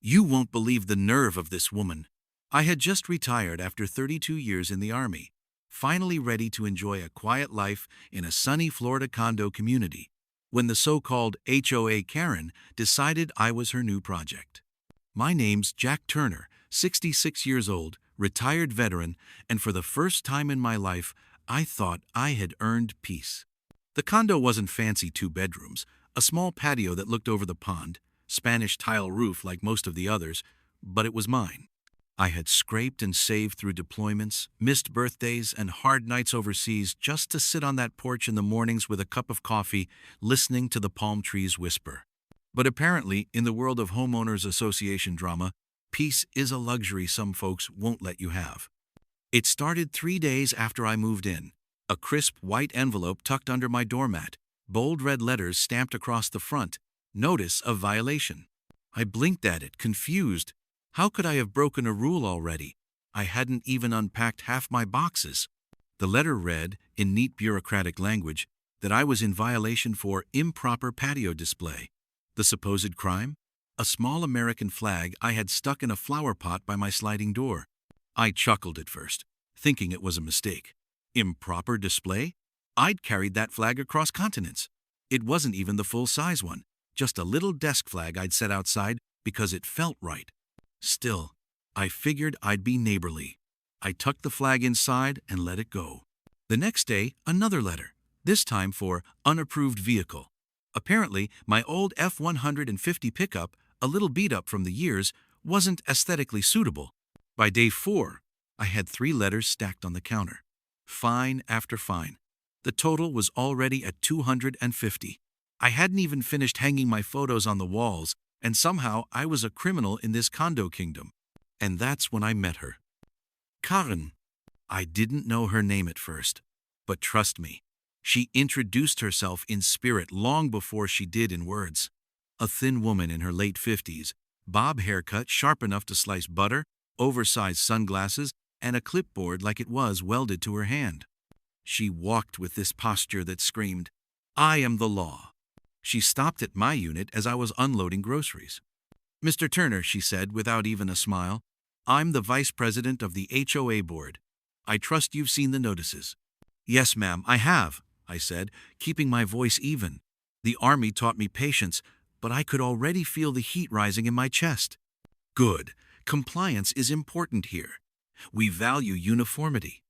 You won't believe the nerve of this woman. I had just retired after 32 years in the Army, finally ready to enjoy a quiet life in a sunny Florida condo community, when the so-called HOA Karen decided I was her new project. My name's Jack Turner, 66 years old, retired veteran, and for the first time in my life, I thought I had earned peace. The condo wasn't fancy 2 bedrooms, a small patio that looked over the pond, Spanish tile roof like most of the others, but it was mine. I had scraped and saved through deployments, missed birthdays, and hard nights overseas just to sit on that porch in the mornings with a cup of coffee, listening to the palm trees whisper. But apparently, in the world of homeowners association drama, peace is a luxury some folks won't let you have. It started 3 days after I moved in. A crisp white envelope tucked under my doormat, bold red letters stamped across the front, notice of violation. I blinked at it, confused. How could I have broken a rule already? I hadn't even unpacked half my boxes. The letter read, in neat bureaucratic language, that I was in violation for improper patio display. The supposed crime? A small American flag I had stuck in a flower pot by my sliding door. I chuckled at first, thinking it was a mistake. Improper display? I'd carried that flag across continents. It wasn't even the full-size one, just a little desk flag I'd set outside because it felt right. Still, I figured I'd be neighborly. I tucked the flag inside and let it go. The next day, another letter, this time for unapproved vehicle. Apparently, my old F-150 pickup, a little beat up from the years, wasn't aesthetically suitable. By day 4, I had 3 letters stacked on the counter. Fine after fine. The total was already at 250. I hadn't even finished hanging my photos on the walls, and somehow I was a criminal in this condo kingdom. And that's when I met her. Karen. I didn't know her name at first, but trust me, she introduced herself in spirit long before she did in words. A thin woman in her late 50s, bob haircut sharp enough to slice butter, oversized sunglasses, and a clipboard like it was welded to her hand. She walked with this posture that screamed, "I am the law." She stopped at my unit as I was unloading groceries. "Mr. Turner," she said without even a smile, "I'm the vice president of the HOA board. I trust you've seen the notices." "Yes, ma'am, I have," I said, keeping my voice even. The Army taught me patience, but I could already feel the heat rising in my chest. "Good. Compliance is important here. We value uniformity.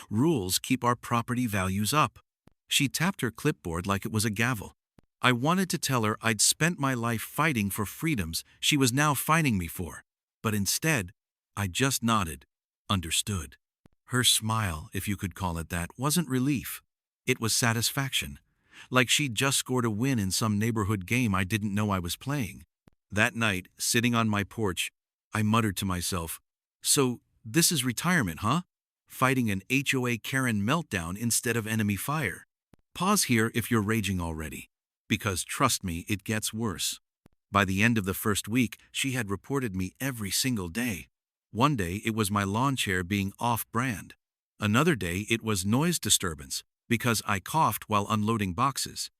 Rules keep our property values up." She tapped her clipboard like it was a gavel. I wanted to tell her I'd spent my life fighting for freedoms she was now fining me for, but instead, I just nodded, understood. Her smile, if you could call it that, wasn't relief. It was satisfaction, like she'd just scored a win in some neighborhood game I didn't know I was playing. That night, sitting on my porch, I muttered to myself, "So this is retirement, huh? Fighting an HOA Karen meltdown instead of enemy fire." Pause here if you're raging already, because trust me, it gets worse. By the end of the first week, she had reported me every single day. One day it was my lawn chair being off-brand. Another day it was noise disturbance, because I coughed while unloading boxes.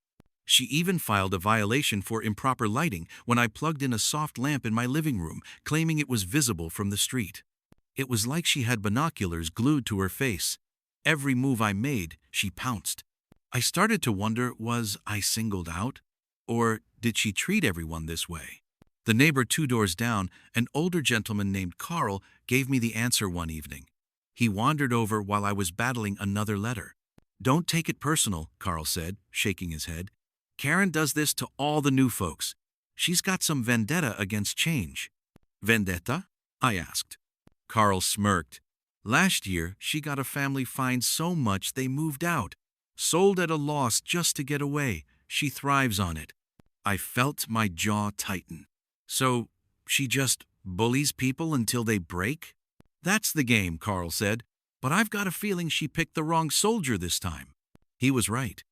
She even filed a violation for improper lighting when I plugged in a soft lamp in my living room, claiming it was visible from the street. It was like she had binoculars glued to her face. Every move I made, she pounced. I started to wonder, was I singled out? Or did she treat everyone this way? The neighbor 2 doors down, an older gentleman named Carl, gave me the answer one evening. He wandered over while I was battling another letter. "Don't take it personal," Carl said, shaking his head. "Karen does this to all the new folks. She's got some vendetta against change." "Vendetta?" I asked. Carl smirked. "Last year, she got a family fined so much they moved out. Sold at a loss just to get away. She thrives on it." I felt my jaw tighten. "So, she just bullies people until they break?" "That's the game," Carl said, "but I've got a feeling she picked the wrong soldier this time." He was right.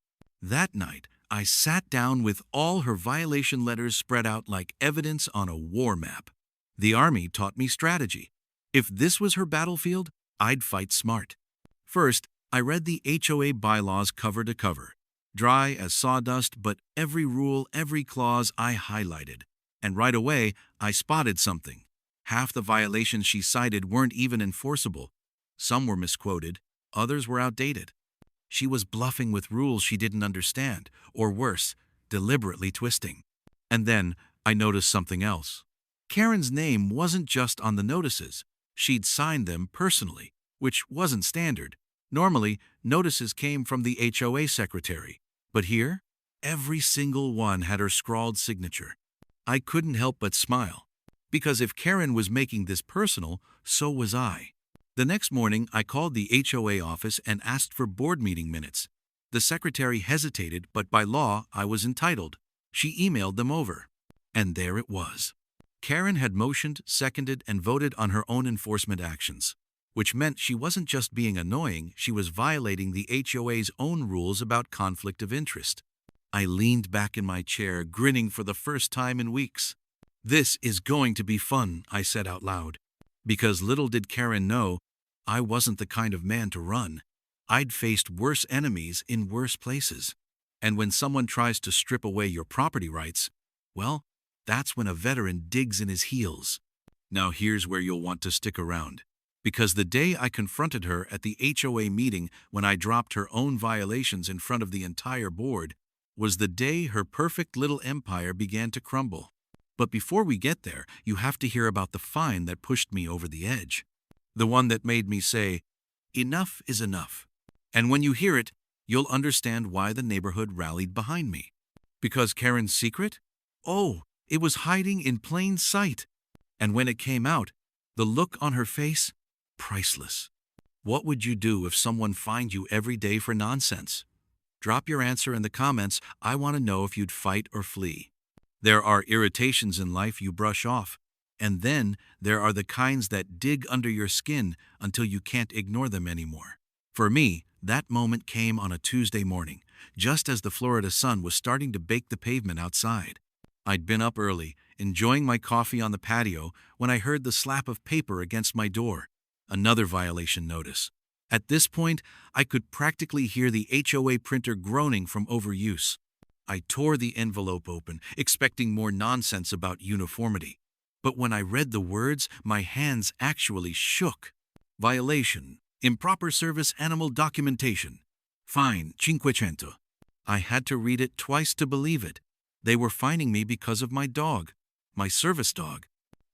That night, I sat down with all her violation letters spread out like evidence on a war map. The Army taught me strategy. If this was her battlefield, I'd fight smart. First, I read the HOA bylaws cover to cover. Dry as sawdust, but every rule, every clause I highlighted. And right away, I spotted something. Half the violations she cited weren't even enforceable. Some were misquoted, others were outdated. She was bluffing with rules she didn't understand, or worse, deliberately twisting. And then I noticed something else. Karen's name wasn't just on the notices. She'd signed them personally, which wasn't standard. Normally, notices came from the HOA secretary. But here, every single one had her scrawled signature. I couldn't help but smile. Because if Karen was making this personal, so was I. The next morning, I called the HOA office and asked for board meeting minutes. The secretary hesitated, but by law, I was entitled. She emailed them over. And there it was. Karen had motioned, seconded, and voted on her own enforcement actions, which meant she wasn't just being annoying, she was violating the HOA's own rules about conflict of interest. I leaned back in my chair, grinning for the first time in weeks. "This is going to be fun," I said out loud. Because little did Karen know, I wasn't the kind of man to run. I'd faced worse enemies in worse places. And when someone tries to strip away your property rights, well, that's when a veteran digs in his heels. Now here's where you'll want to stick around. Because the day I confronted her at the HOA meeting when I dropped her own violations in front of the entire board was the day her perfect little empire began to crumble. But before we get there, you have to hear about the fine that pushed me over the edge. The one that made me say, enough is enough. And when you hear it, you'll understand why the neighborhood rallied behind me. Because Karen's secret? Oh, it was hiding in plain sight. And when it came out, the look on her face, priceless. What would you do if someone fined you every day for nonsense? Drop your answer in the comments. I want to know if you'd fight or flee. There are irritations in life you brush off, and then there are the kinds that dig under your skin until you can't ignore them anymore. For me, that moment came on a Tuesday morning, just as the Florida sun was starting to bake the pavement outside. I'd been up early, enjoying my coffee on the patio, when I heard the slap of paper against my door. Another violation notice. At this point, I could practically hear the HOA printer groaning from overuse. I tore the envelope open, expecting more nonsense about uniformity. But when I read the words, my hands actually shook. Violation. Improper service animal documentation. Fine, 500. I had to read it twice to believe it. They were fining me because of my dog, my service dog.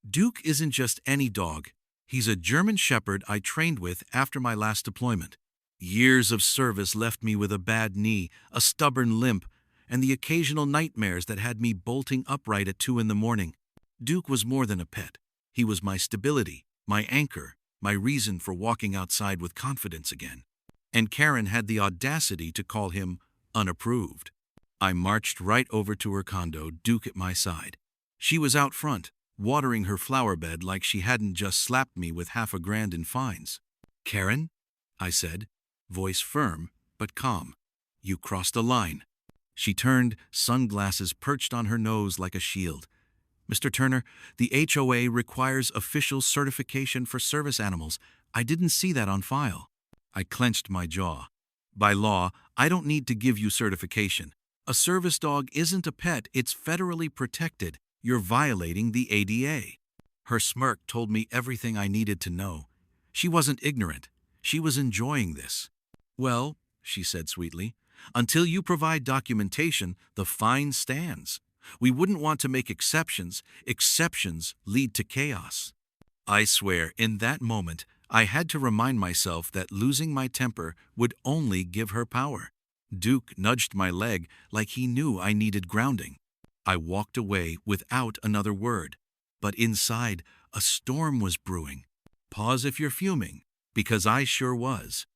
Duke isn't just any dog. He's a German Shepherd I trained with after my last deployment. Years of service left me with a bad knee, a stubborn limp, and the occasional nightmares that had me bolting upright at 2 in the morning. Duke was more than a pet. He was my stability, my anchor, my reason for walking outside with confidence again. And Karen had the audacity to call him unapproved. I marched right over to her condo, Duke at my side. She was out front, watering her flower bed like she hadn't just slapped me with $500 in fines. "Karen," I said, voice firm but calm, "you crossed a line." She turned, sunglasses perched on her nose like a shield. "Mr. Turner, the HOA requires official certification for service animals. I didn't see that on file." I clenched my jaw. "By law, I don't need to give you certification. A service dog isn't a pet, it's federally protected. You're violating the ADA. Her smirk told me everything I needed to know. She wasn't ignorant. She was enjoying this. "Well," she said sweetly, "until you provide documentation, the fine stands. We wouldn't want to make exceptions. Exceptions lead to chaos." I swear, in that moment, I had to remind myself that losing my temper would only give her power. Duke nudged my leg like he knew I needed grounding. I walked away without another word. But inside, a storm was brewing. Pause if you're fuming, because I sure was.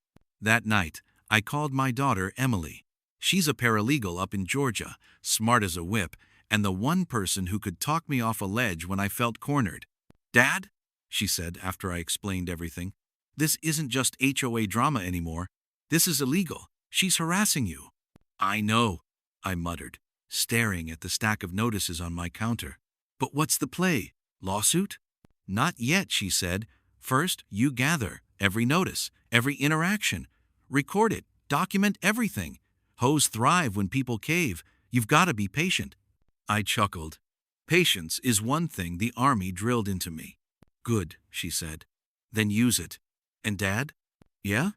That night, I called my daughter, Emily. She's a paralegal up in Georgia, smart as a whip, and the one person who could talk me off a ledge when I felt cornered. "Dad," she said after I explained everything, "this isn't just HOA drama anymore. This is illegal. She's harassing you." "I know," I muttered, staring at the stack of notices on my counter. "But what's the play? Lawsuit?" "Not yet," she said. "First, you gather every notice, every interaction. Record it, document everything. Hoes thrive when people cave. You've got to be patient." I chuckled. Patience is one thing the Army drilled into me. Good, she said. Then use it. And Dad? Yeah?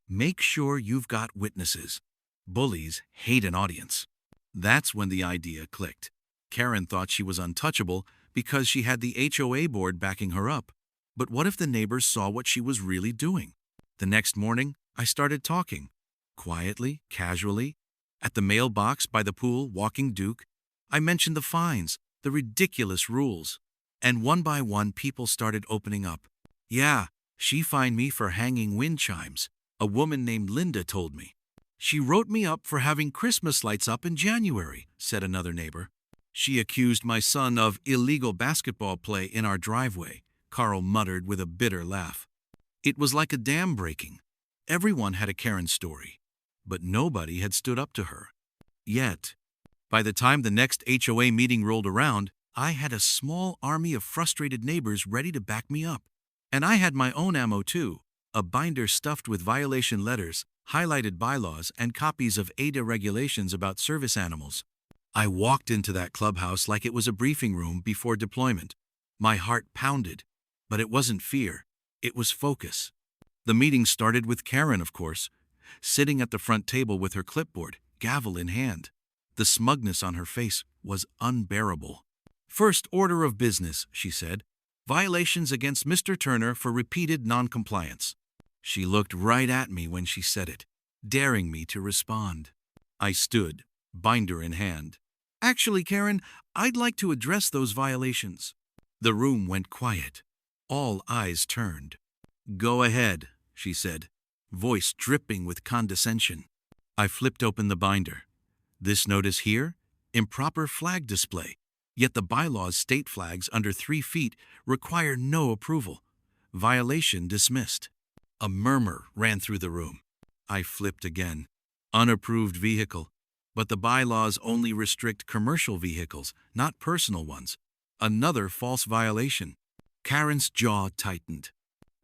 Make sure you've got witnesses. Bullies hate an audience. That's when the idea clicked. Karen thought she was untouchable because she had the HOA board backing her up. But what if the neighbors saw what she was really doing? The next morning, I started talking. Quietly, casually. At the mailbox by the pool, walking Duke, I mentioned the fines, the ridiculous rules. And one by one, people started opening up. Yeah, she fined me for hanging wind chimes, a woman named Linda told me. She wrote me up for having Christmas lights up in January, said another neighbor. She accused my son of illegal basketball play in our driveway, Carl muttered with a bitter laugh. It was like a dam breaking. Everyone had a Karen story, but nobody had stood up to her. Yet, by the time the next HOA meeting rolled around, I had a small army of frustrated neighbors ready to back me up. And I had my own ammo too, a binder stuffed with violation letters, highlighted bylaws, and copies of ADA regulations about service animals. I walked into that clubhouse like it was a briefing room before deployment. My heart pounded, but it wasn't fear, it was focus. The meeting started with Karen, of course, sitting at the front table with her clipboard, gavel in hand. The smugness on her face was unbearable. First order of business, she said. Violations against Mr. Turner for repeated noncompliance. She looked right at me when she said it, daring me to respond. I stood, binder in hand. Actually, Karen, I'd like to address those violations. The room went quiet. All eyes turned. Go ahead, she said, voice dripping with condescension. I flipped open the binder. This notice here? Improper flag display. Yet the bylaws state flags under 3 feet require no approval. Violation dismissed. A murmur ran through the room. I flipped again. Unapproved vehicle. But the bylaws only restrict commercial vehicles, not personal ones. Another false violation. Karen's jaw tightened.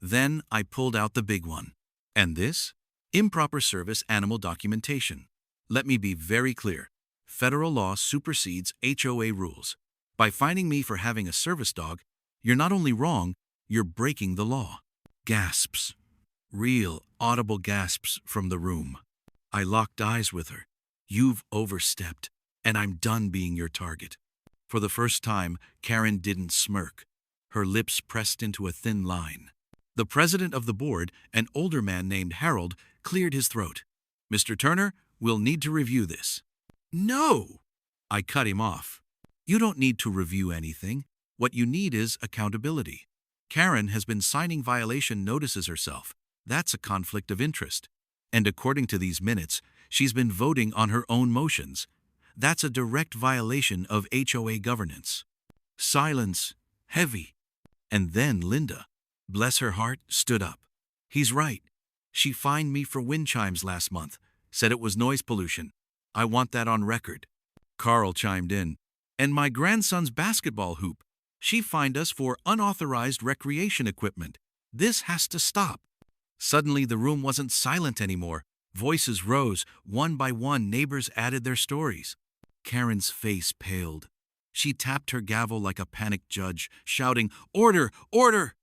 Then I pulled out the big one. And this? Improper service animal documentation. Let me be very clear. Federal law supersedes HOA rules. By fining me for having a service dog, you're not only wrong, you're breaking the law. Gasps. Real, audible gasps from the room. I locked eyes with her. You've overstepped, and I'm done being your target. For the first time, Karen didn't smirk. Her lips pressed into a thin line. The president of the board, an older man named Harold, cleared his throat. Mr. Turner, we'll need to review this. No! I cut him off. You don't need to review anything. What you need is accountability. Karen has been signing violation notices herself. That's a conflict of interest. And according to these minutes, she's been voting on her own motions. That's a direct violation of HOA governance. Silence. Heavy. And then Linda, bless her heart, stood up. He's right. She fined me for wind chimes last month. Said it was noise pollution. I want that on record. Carl chimed in. And my grandson's basketball hoop. She fined us for unauthorized recreation equipment. This has to stop. Suddenly the room wasn't silent anymore. Voices rose. One by one, neighbors added their stories. Karen's face paled. She tapped her gavel like a panicked judge, shouting, "Order! Order!"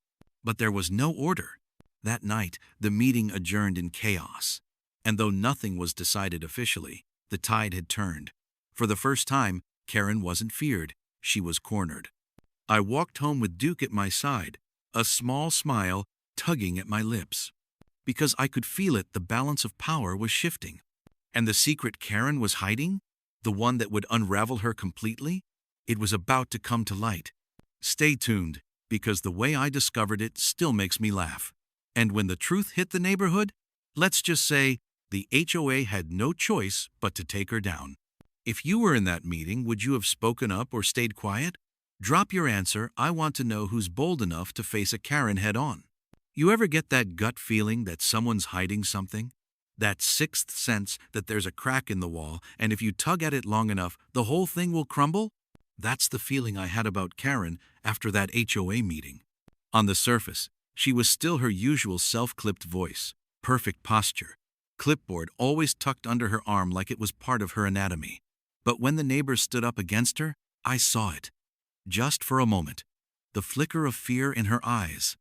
But there was no order. That night, the meeting adjourned in chaos. And though nothing was decided officially, the tide had turned. For the first time, Karen wasn't feared. She was cornered. I walked home with Duke at my side, a small smile tugging at my lips. Because I could feel it, the balance of power was shifting. And the secret Karen was hiding, the one that would unravel her completely, it was about to come to light. Stay tuned, because the way I discovered it still makes me laugh. And when the truth hit the neighborhood, let's just say the HOA had no choice but to take her down. If you were in that meeting, would you have spoken up or stayed quiet? Drop your answer. I want to know who's bold enough to face a Karen head-on. You ever get that gut feeling that someone's hiding something? That sixth sense that there's a crack in the wall, and if you tug at it long enough, the whole thing will crumble? That's the feeling I had about Karen after that HOA meeting. On the surface, she was still her usual self-clipped voice, perfect posture, clipboard always tucked under her arm like it was part of her anatomy. But when the neighbors stood up against her, I saw it. just for a moment. The flicker of fear in her eyes.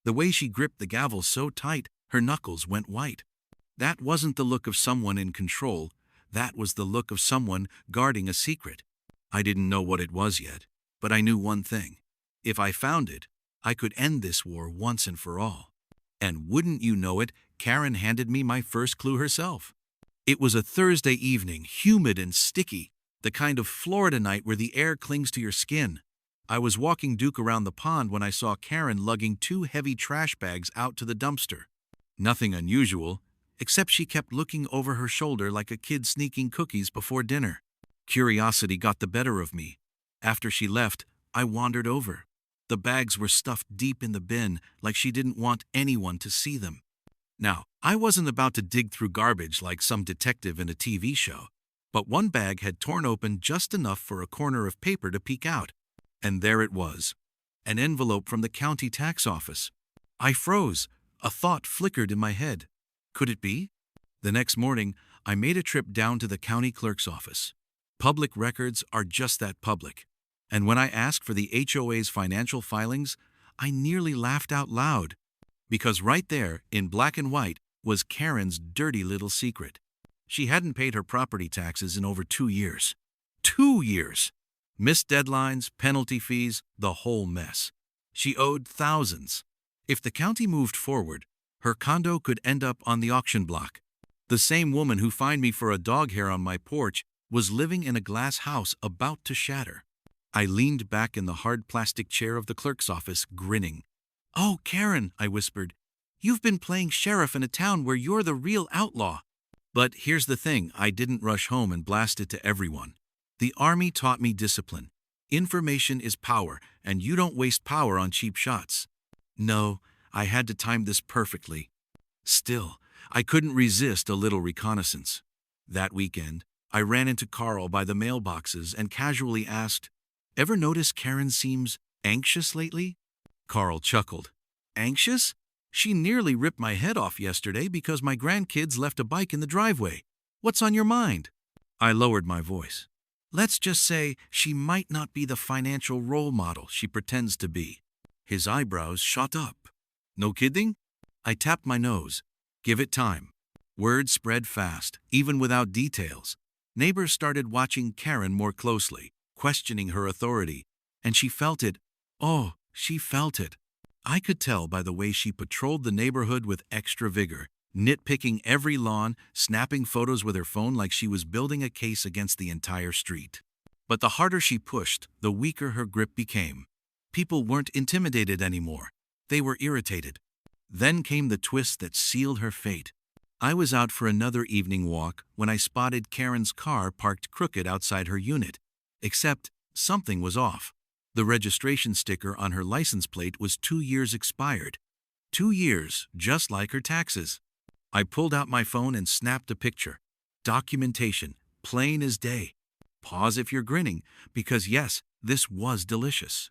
The way she gripped the gavel so tight, her knuckles went white. That wasn't the look of someone in control. That was the look of someone guarding a secret. I didn't know what it was yet, but I knew one thing. If I found it, I could end this war once and for all. And wouldn't you know it, Karen handed me my first clue herself. It was a Thursday evening, humid and sticky, the kind of Florida night where the air clings to your skin. I was walking Duke around the pond when I saw Karen lugging 2 heavy trash bags out to the dumpster. Nothing unusual, except she kept looking over her shoulder like a kid sneaking cookies before dinner. Curiosity got the better of me. After she left, I wandered over. The bags were stuffed deep in the bin, like she didn't want anyone to see them. Now, I wasn't about to dig through garbage like some detective in a TV show, but one bag had torn open just enough for a corner of paper to peek out. And there it was, an envelope from the county tax office. I froze. A thought flickered in my head. Could it be? The next morning, I made a trip down to the county clerk's office. Public records are just that, public. And when I asked for the HOA's financial filings, I nearly laughed out loud. Because right there, in black and white, was Karen's dirty little secret. She hadn't paid her property taxes in over 2 years. 2 years! Missed deadlines, penalty fees, the whole mess. She owed thousands. If the county moved forward, her condo could end up on the auction block. The same woman who fined me for a dog hair on my porch was living in a glass house about to shatter. I leaned back in the hard plastic chair of the clerk's office, grinning. "Oh, Karen," I whispered, "you've been playing sheriff in a town where you're the real outlaw." But here's the thing, I didn't rush home and blast it to everyone. The Army taught me discipline. Information is power, and you don't waste power on cheap shots. No, I had to time this perfectly. Still, I couldn't resist a little reconnaissance. That weekend, I ran into Carl by the mailboxes and casually asked, "Ever notice Karen seems anxious lately?" Carl chuckled. "Anxious? She nearly ripped my head off yesterday because my grandkids left a bike in the driveway. What's on your mind?" I lowered my voice. "Let's just say she might not be the financial role model she pretends to be." His eyebrows shot up. "No kidding?" I tapped my nose. "Give it time." Word spread fast, even without details. Neighbors started watching Karen more closely, questioning her authority, and she felt it. Oh, she felt it. I could tell by the way she patrolled the neighborhood with extra vigor, nitpicking every lawn, snapping photos with her phone like she was building a case against the entire street. But the harder she pushed, the weaker her grip became. People weren't intimidated anymore. They were irritated. Then came the twist that sealed her fate. I was out for another evening walk when I spotted Karen's car parked crooked outside her unit. Except something was off. The registration sticker on her license plate was 2 years expired. 2 years, just like her taxes. I pulled out my phone and snapped a picture. Documentation, plain as day. Pause if you're grinning, because yes, this was delicious.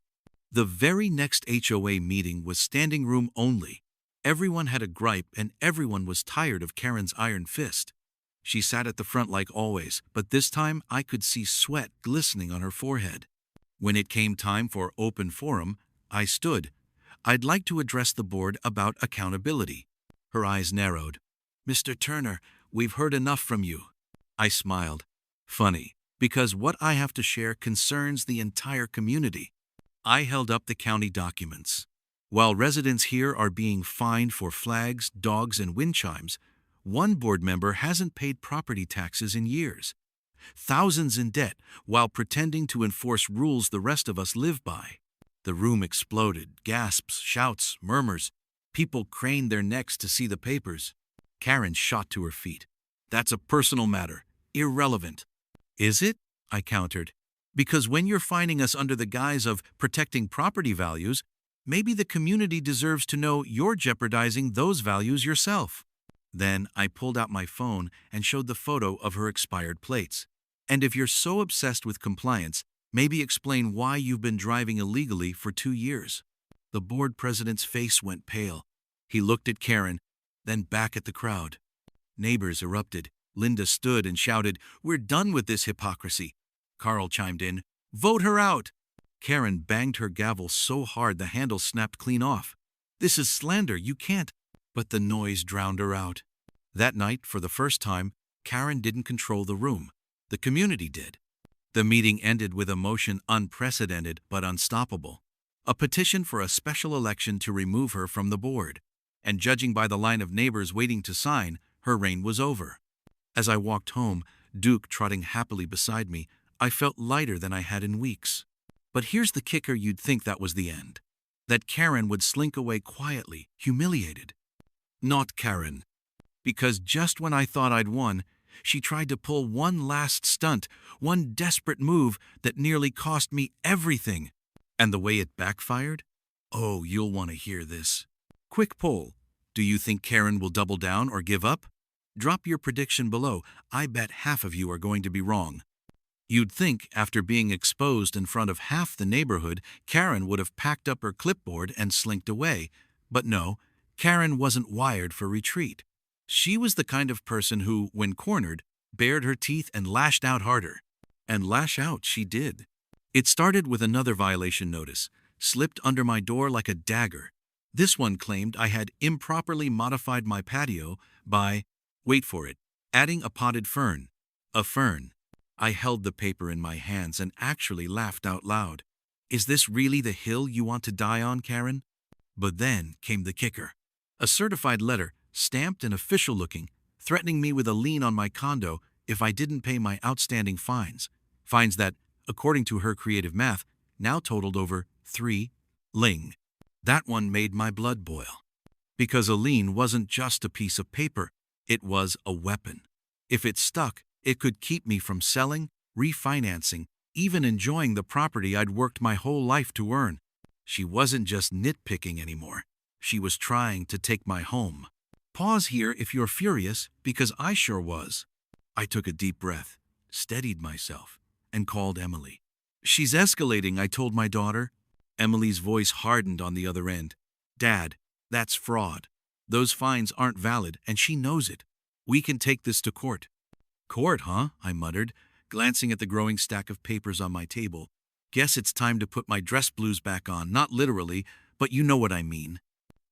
The very next HOA meeting was standing room only. Everyone had a gripe and everyone was tired of Karen's iron fist. She sat at the front like always, but this time I could see sweat glistening on her forehead. When it came time for open forum, I stood. "I'd like to address the board about accountability." Her eyes narrowed. "Mr. Turner, we've heard enough from you." I smiled. Funny, because what I have to share concerns the entire community. I held up the county documents. While residents here are being fined for flags, dogs, and wind chimes, one board member hasn't paid property taxes in years. Thousands in debt while pretending to enforce rules the rest of us live by. The room exploded, gasps, shouts, murmurs. People craned their necks to see the papers. Karen shot to her feet. "That's a personal matter. Irrelevant." "Is it?" I countered. "Because when you're fining us under the guise of protecting property values, maybe the community deserves to know you're jeopardizing those values yourself." Then I pulled out my phone and showed the photo of her expired plates. "And if you're so obsessed with compliance, maybe explain why you've been driving illegally for 2 years. The board president's face went pale. He looked at Karen, then back at the crowd. Neighbors erupted. Linda stood and shouted, "We're done with this hypocrisy." Carl chimed in, "Vote her out." Karen banged her gavel so hard the handle snapped clean off. "This is slander, you can't." But the noise drowned her out. That night, for the first time, Karen didn't control the room. The community did. The meeting ended with a motion unprecedented but unstoppable. A petition for a special election to remove her from the board. And judging by the line of neighbors waiting to sign, her reign was over. As I walked home, Duke trotting happily beside me, I felt lighter than I had in weeks. But here's the kicker: you'd think that was the end. That Karen would slink away quietly, humiliated. Not Karen. Because just when I thought I'd won, she tried to pull one last stunt, one desperate move that nearly cost me everything. And the way it backfired? Oh, you'll want to hear this. Quick poll. Do you think Karen will double down or give up? Drop your prediction below. I bet half of you are going to be wrong. You'd think, after being exposed in front of half the neighborhood, Karen would have packed up her clipboard and slinked away. But no, Karen wasn't wired for retreat. She was the kind of person who, when cornered, bared her teeth and lashed out harder. And lash out she did. It started with another violation notice, slipped under my door like a dagger. This one claimed I had improperly modified my patio by, wait for it, adding a potted fern. A fern. I held the paper in my hands and actually laughed out loud. Is this really the hill you want to die on, Karen? But then came the kicker. A certified letter, stamped and official-looking, threatening me with a lien on my condo if I didn't pay my outstanding fines. Fines that, according to her creative math, now totaled over 3 ling. That one made my blood boil. Because a lien wasn't just a piece of paper, it was a weapon. If it stuck, it could keep me from selling, refinancing, even enjoying the property I'd worked my whole life to earn. She wasn't just nitpicking anymore. She was trying to take my home. Pause here if you're furious, because I sure was. I took a deep breath, steadied myself, and called Emily. "She's escalating," I told my daughter. Emily's voice hardened on the other end. "Dad, that's fraud. Those fines aren't valid, and she knows it. We can take this to court." "Court, huh?" I muttered, glancing at the growing stack of papers on my table. "Guess it's time to put my dress blues back on, not literally, but you know what I mean."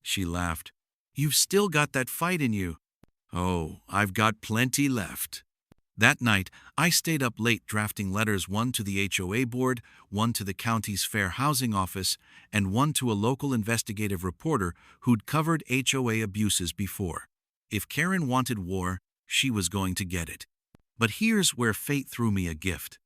She laughed. "You've still got that fight in you." "Oh, I've got plenty left." That night, I stayed up late drafting letters, one to the HOA board, one to the county's fair housing office, and one to a local investigative reporter who'd covered HOA abuses before. If Karen wanted war, she was going to get it. But here's where fate threw me a gift.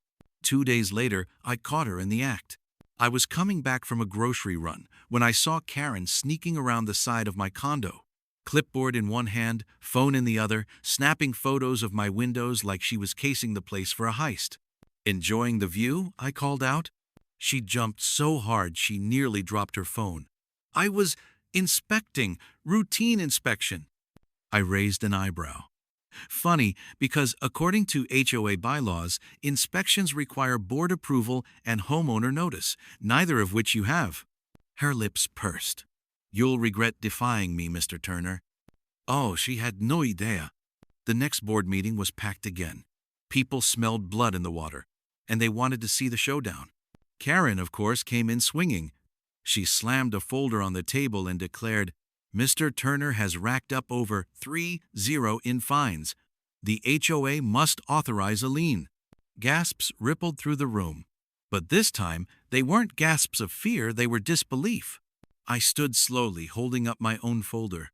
2 days later, I caught her in the act. I was coming back from a grocery run when I saw Karen sneaking around the side of my condo. Clipboard in one hand, phone in the other, snapping photos of my windows like she was casing the place for a heist. "Enjoying the view?" I called out. She jumped so hard she nearly dropped her phone. "I was inspecting, routine inspection." I raised an eyebrow. Funny, because according to HOA bylaws, inspections require board approval and homeowner notice, neither of which you have. Her lips pursed. "You'll regret defying me, Mr. Turner." Oh, she had no idea. The next board meeting was packed again. People smelled blood in the water, and they wanted to see the showdown. Karen, of course, came in swinging. She slammed a folder on the table and declared, "Mr. Turner has racked up over 30 in fines. The HOA must authorize a lien." Gasps rippled through the room. But this time, they weren't gasps of fear, they were disbelief. I stood slowly, holding up my own folder.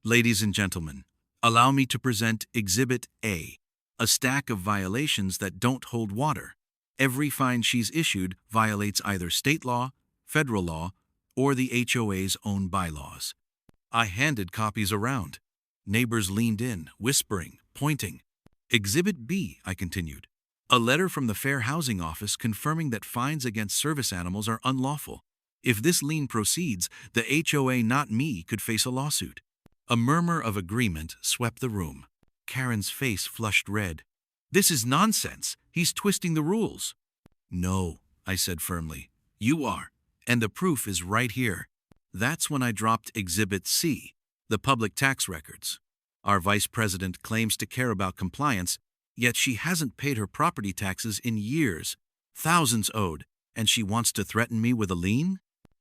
"Ladies and gentlemen, allow me to present Exhibit A, a stack of violations that don't hold water. Every fine she's issued violates either state law, federal law, or the HOA's own bylaws." I handed copies around. Neighbors leaned in, whispering, pointing. "Exhibit B," I continued. "A letter from the Fair Housing Office confirming that fines against service animals are unlawful. If this lien proceeds, the HOA, not me, could face a lawsuit." A murmur of agreement swept the room. Karen's face flushed red. "This is nonsense. He's twisting the rules." "No," I said firmly. "You are. And the proof is right here." That's when I dropped Exhibit C, the public tax records. Our vice president claims to care about compliance, yet she hasn't paid her property taxes in years. Thousands owed. And she wants to threaten me with a lien?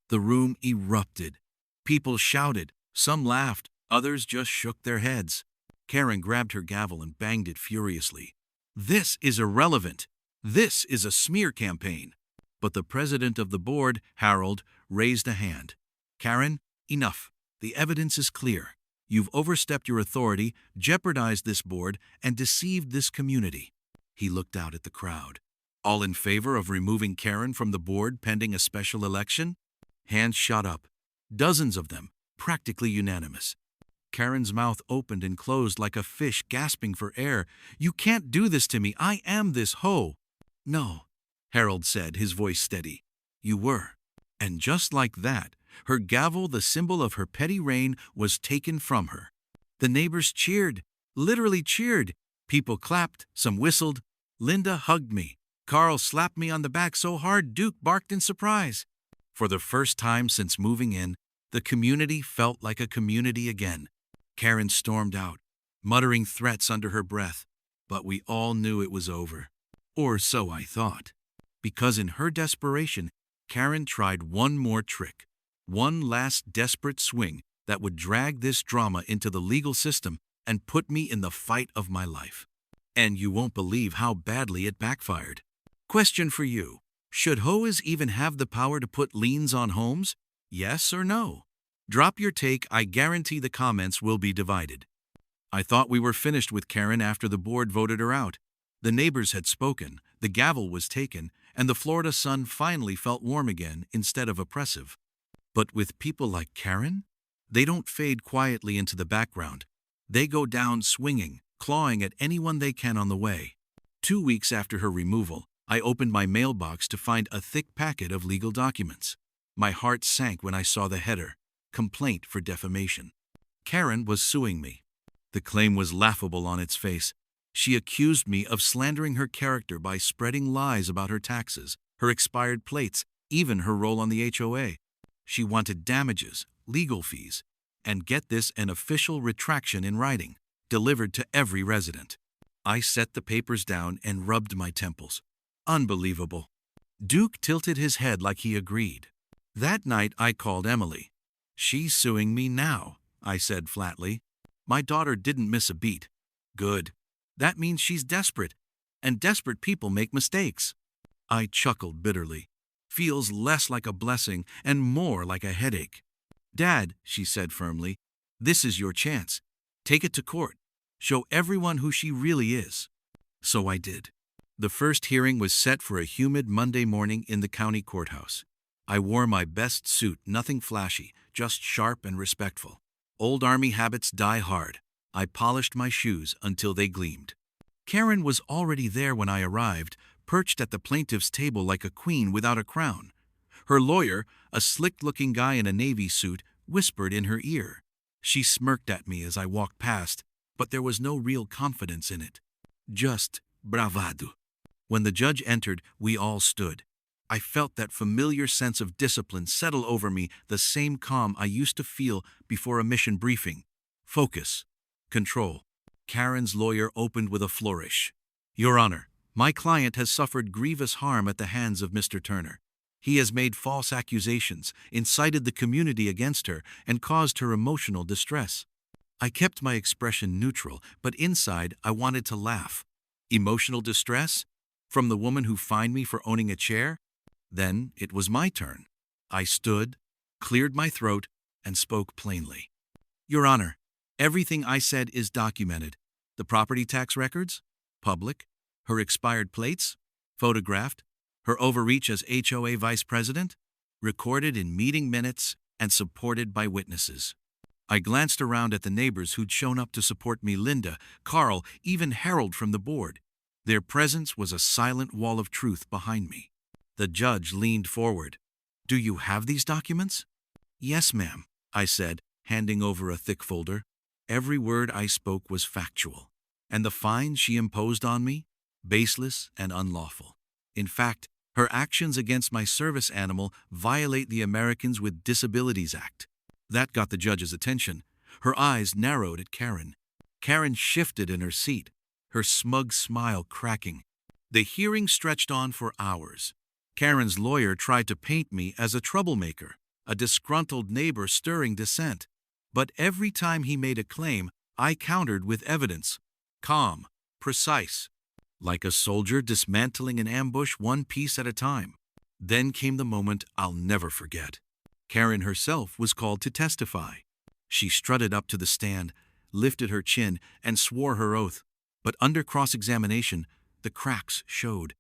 The room erupted. People shouted. Some laughed. Others just shook their heads. Karen grabbed her gavel and banged it furiously. This is irrelevant. This is a smear campaign. But the president of the board, Harold, raised a hand. Karen, enough. The evidence is clear. You've overstepped your authority, jeopardized this board, and deceived this community. He looked out at the crowd. All in favor of removing Karen from the board pending a special election? Hands shot up. Dozens of them, practically unanimous. Karen's mouth opened and closed like a fish gasping for air. You can't do this to me. I am this hoe. No, Harold said, his voice steady. You were. And just like that, her gavel, the symbol of her petty reign, was taken from her. The neighbors cheered, literally cheered. People clapped, some whistled. Linda hugged me. Carl slapped me on the back so hard Duke barked in surprise. For the first time since moving in, the community felt like a community again. Karen stormed out, muttering threats under her breath, but we all knew it was over. Or so I thought. Because in her desperation, Karen tried one more trick, one last desperate swing that would drag this drama into the legal system and put me in the fight of my life. And you won't believe how badly it backfired. Question for you. Should HOAs even have the power to put liens on homes? Yes or no? Drop your take. I guarantee the comments will be divided. I thought we were finished with Karen after the board voted her out. The neighbors had spoken, the gavel was taken, and the Florida sun finally felt warm again instead of oppressive. But with people like Karen, they don't fade quietly into the background. They go down swinging, clawing at anyone they can on the way. 2 weeks after her removal, I opened my mailbox to find a thick packet of legal documents. My heart sank when I saw the header, Complaint for Defamation. Karen was suing me. The claim was laughable on its face. She accused me of slandering her character by spreading lies about her taxes, her expired plates, even her role on the HOA. She wanted damages, legal fees, and get this, an official retraction in writing, delivered to every resident. I set the papers down and rubbed my temples. Unbelievable. Duke tilted his head like he agreed. That night I called Emily. She's suing me now, I said flatly. My daughter didn't miss a beat. Good. That means she's desperate, and desperate people make mistakes. I chuckled bitterly. Feels less like a blessing and more like a headache. Dad, she said firmly, this is your chance. Take it to court. Show everyone who she really is. So I did. The first hearing was set for a humid Monday morning in the county courthouse. I wore my best suit, nothing flashy, just sharp and respectful. Old Army habits die hard. I polished my shoes until they gleamed. Karen was already there when I arrived, perched at the plaintiff's table like a queen without a crown. Her lawyer, a slick-looking guy in a navy suit, whispered in her ear. She smirked at me as I walked past, but there was no real confidence in it. Just bravado. When the judge entered, we all stood. I felt that familiar sense of discipline settle over me, the same calm I used to feel before a mission briefing. Focus. Control. Karen's lawyer opened with a flourish. Your Honor, my client has suffered grievous harm at the hands of Mr. Turner. He has made false accusations, incited the community against her, and caused her emotional distress. I kept my expression neutral, but inside I wanted to laugh. Emotional distress? From the woman who fined me for owning a chair? Then it was my turn. I stood, cleared my throat, and spoke plainly. Your Honor, everything I said is documented. The property tax records? Public. Her expired plates? Photographed. Her overreach as HOA vice president? Recorded in meeting minutes and supported by witnesses. I glanced around at the neighbors who'd shown up to support me, Linda, Carl, even Harold from the board. Their presence was a silent wall of truth behind me. The judge leaned forward. Do you have these documents? Yes, ma'am, I said, handing over a thick folder. Every word I spoke was factual. And the fine she imposed on me? Baseless and unlawful. In fact, her actions against my service animal violate the Americans with Disabilities Act. That got the judge's attention. Her eyes narrowed at Karen. Karen shifted in her seat, her smug smile cracking. The hearing stretched on for hours. Karen's lawyer tried to paint me as a troublemaker, a disgruntled neighbor stirring dissent. But every time he made a claim, I countered with evidence. Calm, precise, like a soldier dismantling an ambush one piece at a time. Then came the moment I'll never forget. Karen herself was called to testify. She strutted up to the stand, lifted her chin, and swore her oath. But under cross-examination, the cracks showed.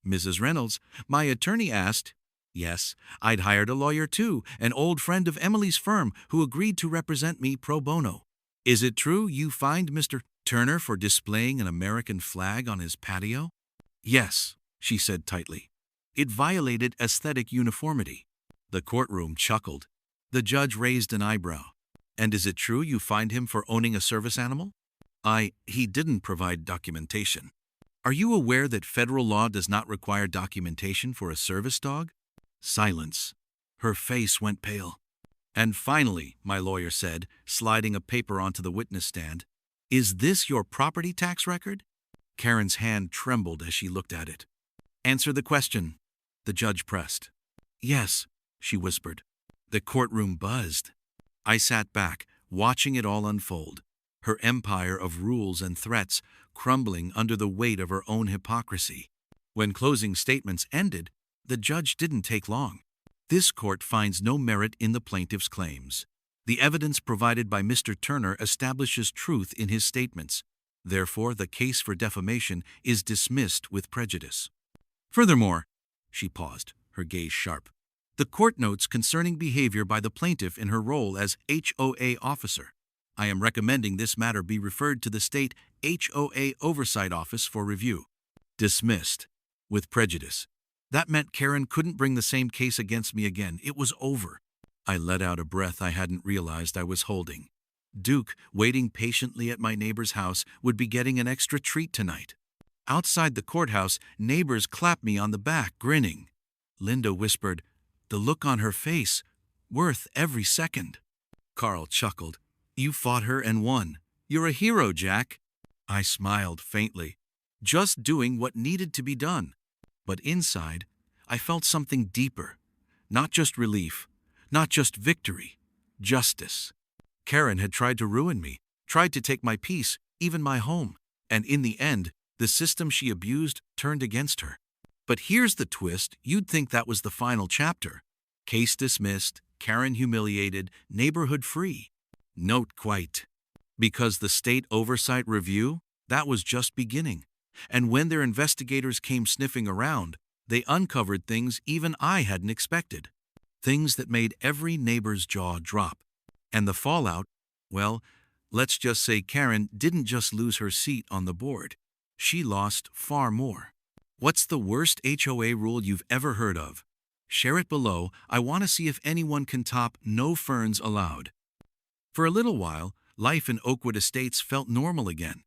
"Mrs. Reynolds, my attorney asked." Yes, I'd hired a lawyer too, an old friend of Emily's firm who agreed to represent me pro bono. "Is it true you fined Mr. Turner for displaying an American flag on his patio?" "Yes," she said tightly. "It violated aesthetic uniformity." The courtroom chuckled. The judge raised an eyebrow. "And is it true you fined him for owning a service animal?" He didn't provide documentation." "Are you aware that federal law does not require documentation for a service dog?" Silence. Her face went pale. "And finally," my lawyer said, sliding a paper onto the witness stand, "is this your property tax record?" Karen's hand trembled as she looked at it. "Answer the question," the judge pressed. "Yes," she whispered. The courtroom buzzed. I sat back, watching it all unfold, her empire of rules and threats crumbling under the weight of her own hypocrisy. When closing statements ended, the judge didn't take long. "This court finds no merit in the plaintiff's claims. The evidence provided by Mr. Turner establishes truth in his statements. Therefore, the case for defamation is dismissed with prejudice. Furthermore," she paused, her gaze sharp, "the court notes concerning behavior by the plaintiff in her role as HOA officer. I am recommending this matter be referred to the state HOA Oversight Office for review." Dismissed with prejudice. That meant Karen couldn't bring the same case against me again. It was over. I let out a breath I hadn't realized I was holding. Duke, waiting patiently at my neighbor's house, would be getting an extra treat tonight. Outside the courthouse, neighbors clapped me on the back, grinning. Linda whispered, the look on her face, worth every second. Carl chuckled. "You fought her and won. You're a hero, Jack." I smiled faintly, just doing what needed to be done. But inside, I felt something deeper. Not just relief, not just victory, justice. Karen had tried to ruin me, tried to take my peace, even my home. And in the end, the system she abused turned against her. But here's the twist. You'd think that was the final chapter. Case dismissed, Karen humiliated, neighborhood free. Note quite. Because the state oversight review, that was just beginning. And when their investigators came sniffing around, they uncovered things even I hadn't expected. Things that made every neighbor's jaw drop. And the fallout, well, let's just say Karen didn't just lose her seat on the board. She lost far more. What's the worst HOA rule you've ever heard of? Share it below. I want to see if anyone can top no ferns allowed. For a little while, life in Oakwood Estates felt normal again.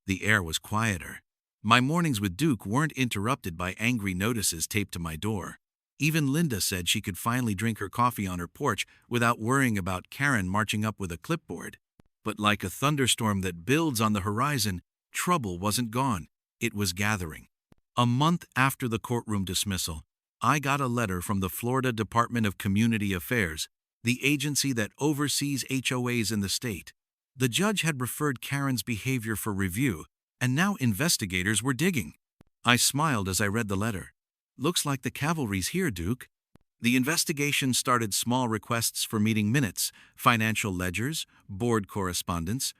The air was quieter. My mornings with Duke weren't interrupted by angry notices taped to my door. Even Linda said she could finally drink her coffee on her porch without worrying about Karen marching up with a clipboard. But like a thunderstorm that builds on the horizon, trouble wasn't gone. It was gathering. A month after the courtroom dismissal, I got a letter from the Florida Department of Community Affairs, the agency that oversees HOAs in the state. The judge had referred Karen's behavior for review, and now investigators were digging. I smiled as I read the letter. Looks like the cavalry's here, Duke. The investigation started small requests for meeting minutes, financial ledgers, board correspondence.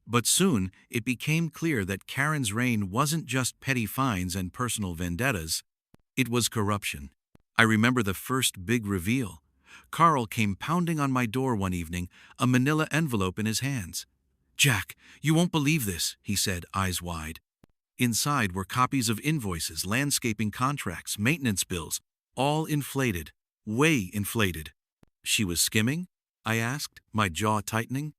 But soon, it became clear that Karen's reign wasn't just petty fines and personal vendettas. It was corruption. I remember the first big reveal. Carl came pounding on my door one evening, a manila envelope in his hands. "Jack, you won't believe this," he said, eyes wide. Inside were copies of invoices, landscaping contracts, maintenance bills, all inflated, way inflated. "She was skimming?" I asked, my jaw tightening.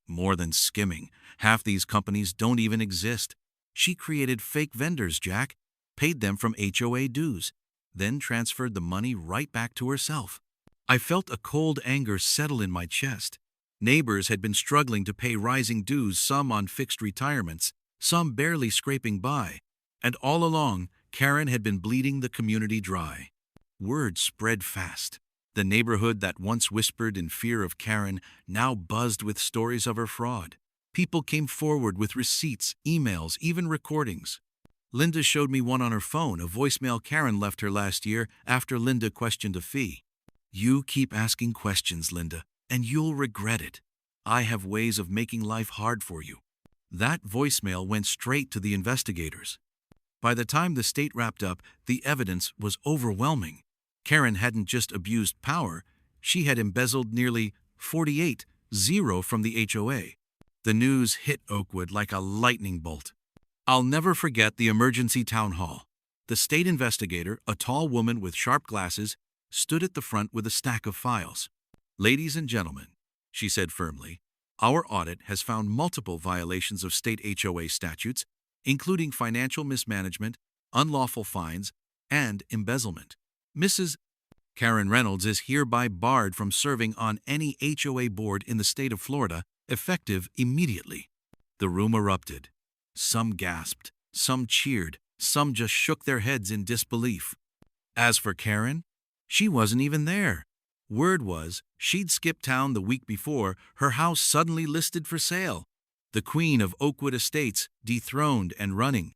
"More than skimming. Half these companies don't even exist. She created fake vendors, Jack, paid them from HOA dues, then transferred the money right back to herself." I felt a cold anger settle in my chest. Neighbors had been struggling to pay rising dues, some on fixed retirements, some barely scraping by. And all along, Karen had been bleeding the community dry. Word spread fast. The neighborhood that once whispered in fear of Karen now buzzed with stories of her fraud. People came forward with receipts, emails, even recordings. Linda showed me one on her phone, a voicemail Karen left her last year after Linda questioned a fee. "You keep asking questions, Linda, and you'll regret it. I have ways of making life hard for you." That voicemail went straight to the investigators. By the time the state wrapped up, the evidence was overwhelming. Karen hadn't just abused power, she had embezzled nearly 48,000 from the HOA. The news hit Oakwood like a lightning bolt. I'll never forget the emergency town hall. The state investigator, a tall woman with sharp glasses, stood at the front with a stack of files. "Ladies and gentlemen," she said firmly, "our audit has found multiple violations of state HOA statutes, including financial mismanagement, unlawful fines, and embezzlement. Mrs. Karen Reynolds is hereby barred from serving on any HOA board in the state of Florida, effective immediately." The room erupted. Some gasped, some cheered, some just shook their heads in disbelief. As for Karen, she wasn't even there. Word was she'd skipped town the week before, her house suddenly listed for sale. The queen of Oakwood Estates, dethroned and running.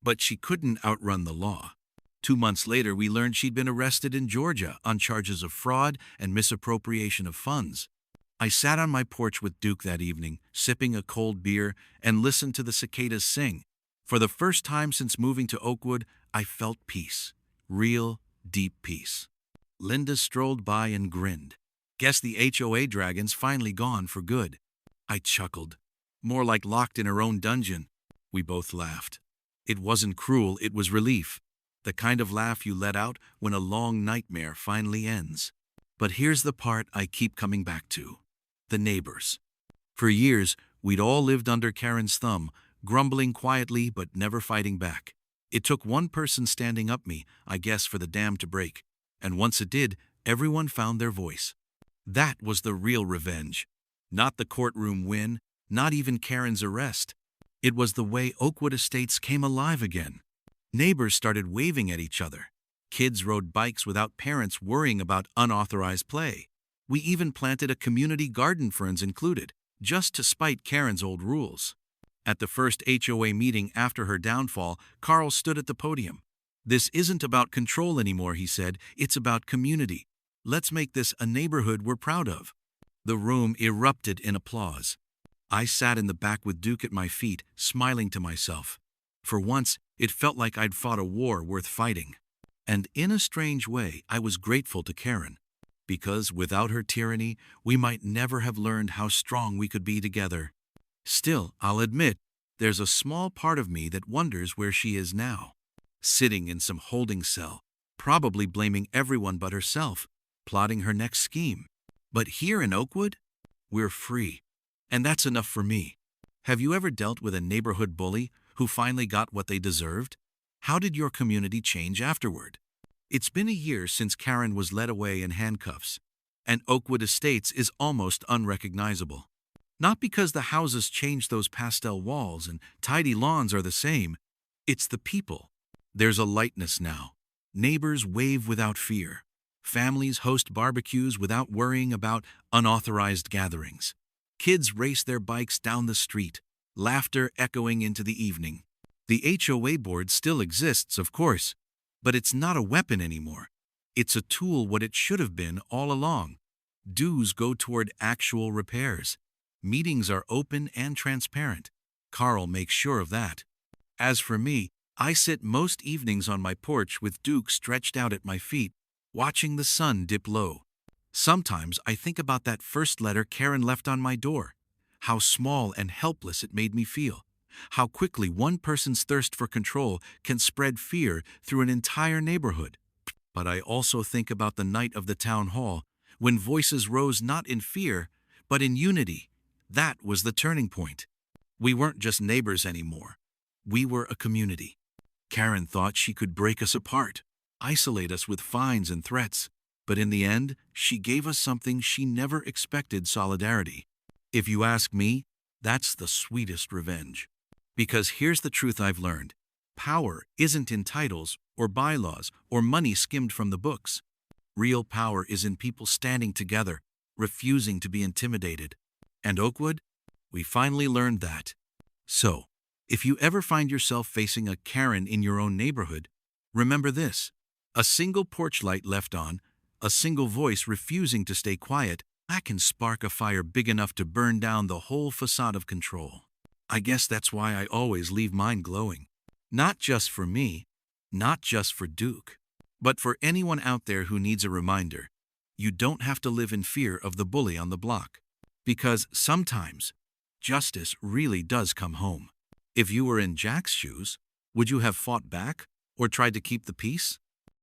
But she couldn't outrun the law. 2 months later, we learned she'd been arrested in Georgia on charges of fraud and misappropriation of funds. I sat on my porch with Duke that evening, sipping a cold beer, and listened to the cicadas sing. For the first time since moving to Oakwood, I felt peace. Real, deep peace. Linda strolled by and grinned. "Guess the HOA dragon's finally gone for good." I chuckled. "More like locked in her own dungeon." We both laughed. It wasn't cruel, it was relief. The kind of laugh you let out when a long nightmare finally ends. But here's the part I keep coming back to. The neighbors. For years, we'd all lived under Karen's thumb, grumbling quietly but never fighting back. It took one person standing up me, I guess, for the dam to break. And once it did, everyone found their voice. That was the real revenge. Not the courtroom win, not even Karen's arrest. It was the way Oakwood Estates came alive again. Neighbors started waving at each other. Kids rode bikes without parents worrying about unauthorized play. We even planted a community garden, friends included, just to spite Karen's old rules. At the first HOA meeting after her downfall, Carl stood at the podium. "This isn't about control anymore," he said. "It's about community. Let's make this a neighborhood we're proud of." The room erupted in applause. I sat in the back with Duke at my feet, smiling to myself. For once, it felt like I'd fought a war worth fighting. And in a strange way, I was grateful to Karen. Because without her tyranny, we might never have learned how strong we could be together. Still, I'll admit, there's a small part of me that wonders where she is now. Sitting in some holding cell, probably blaming everyone but herself, plotting her next scheme. But here in Oakwood, we're free. And that's enough for me. Have you ever dealt with a neighborhood bully who finally got what they deserved? How did your community change afterward? It's been a year since Karen was led away in handcuffs, and Oakwood Estates is almost unrecognizable. Not because the houses changed, those pastel walls and tidy lawns are the same. It's the people. There's a lightness now. Neighbors wave without fear. Families host barbecues without worrying about unauthorized gatherings. Kids race their bikes down the street, laughter echoing into the evening. The HOA board still exists, of course, but it's not a weapon anymore. It's a tool, what it should have been all along. Dues go toward actual repairs. Meetings are open and transparent. Carl makes sure of that. As for me, I sit most evenings on my porch with Duke stretched out at my feet, watching the sun dip low. Sometimes I think about that first letter Karen left on my door. How small and helpless it made me feel. How quickly one person's thirst for control can spread fear through an entire neighborhood. But I also think about the night of the town hall, when voices rose not in fear, but in unity. That was the turning point. We weren't just neighbors anymore. We were a community. Karen thought she could break us apart, isolate us with fines and threats. But in the end, she gave us something she never expected: solidarity. If you ask me, that's the sweetest revenge. Because here's the truth I've learned. Power isn't in titles or bylaws or money skimmed from the books. Real power is in people standing together, refusing to be intimidated. And Oakwood? We finally learned that. So, if you ever find yourself facing a Karen in your own neighborhood, remember this. A single porch light left on, a single voice refusing to stay quiet, that can spark a fire big enough to burn down the whole facade of control. I guess that's why I always leave mine glowing. Not just for me, not just for Duke, but for anyone out there who needs a reminder. You don't have to live in fear of the bully on the block. Because sometimes, justice really does come home. If you were in Jack's shoes, would you have fought back or tried to keep the peace?